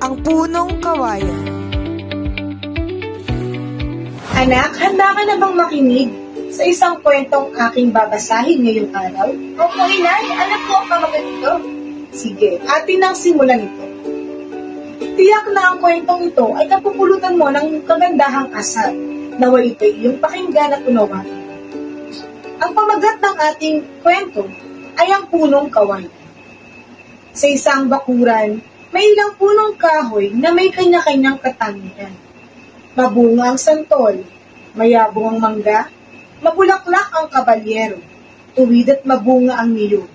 Ang punong kawayan. Anak, handa ka na bang makinig sa isang kwentong aking babasahin ngayong araw? Opo, Inay. Anak ko ang pamaganito. Sige, atin ang simulan ito. Tiyak na ang kwentong ito ay kapupulutan mo ng kagandahang asal. Naway ito'y iyong pakinggan at unawain. Ang pamagat ng ating kwento ay ang punong kawayan. Sa isang bakuran, may ilang punong kahoy na may kanya-kanyang katangian. Mabunga ang santol, mayabong ang mangga, mabulaklak ang kabalyero, tuwid at mabunga ang niyog.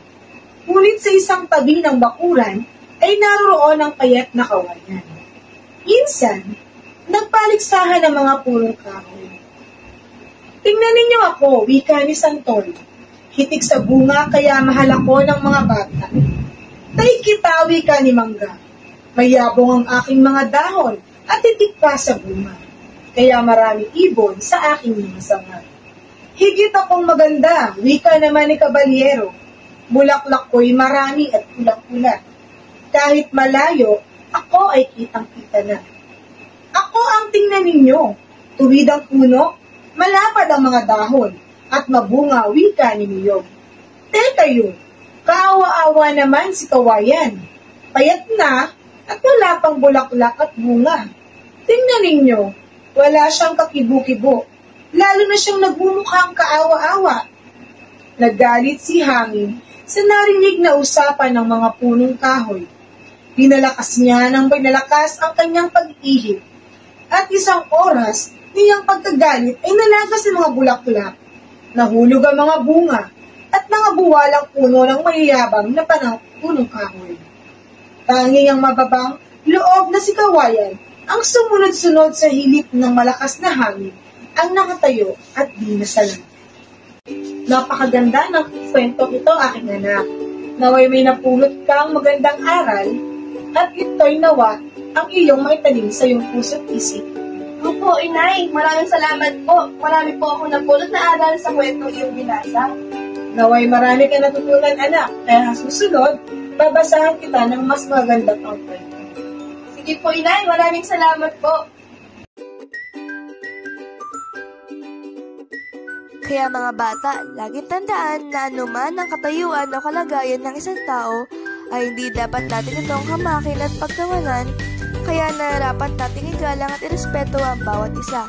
Ngunit sa isang tabi ng bakuran ay naroon ang payat na kawayan. Minsan, nagpaligsahan ang mga punong kahoy. Tingnan ninyo ako, wika ni Santol. Hitik sa bunga kaya mahal ako ng mga bata. Tay kita, wika ni Mangga. Mayabong ang aking mga dahon at hitik pa sa bunga. Kaya marami ibon sa aking mga sanga. Higit akong maganda, wika naman ni Kabalyero. Bulaklak ko'y marami at pulang-pula. Kahit malayo, ako ay kitang-kita na. Ako ang tingnan ninyo, tuwid ang puno, malapad ang mga dahon, at mabunga wika ni Niyog. Teka yun, kaawa-awa naman si kawayan. Payat na, at wala pang bulaklak at bunga. Tingnan ninyo, wala siyang kakibo-kibo, lalo na siyang nagmumukhang kaawa-awa. Nagalit si Hangin sa narinig na usapan ng mga punong kahoy. Pinalakas niya ng pinalakas ang kanyang pag-ihip. At isang oras, niyang pagkagalit ay nalagas ng mga bulaklak. Nahulog ang mga bunga at mga buwalang puno ng mayayabang na punong kahoy. Tanging ang mababang loob na si kawayan ang sumunod-sunod sa hilip ng malakas na hangin ang nakatayo at di nasalan. Napakaganda ng kwentong ito, aking anak. Naway may napulot kang magandang aral at ito'y nawa ang iyong maitanim sa iyong puso't isip. Opo, Inay. Maraming salamat po. Marami po ako napulot na aral sa kwentong iyong binasa. Naway marami ka natutunan, anak. Kaya susunod, babasahan kita ng mas maganda pang kwento. Sige po, Inay. Maraming salamat po. Kaya mga bata, laging tandaan na anuman ang katayuan o kalagayan ng isang tao ay hindi dapat natin itong hamakin at pagkawalan, kaya nararapat nating igalang at irespeto ang bawat isa.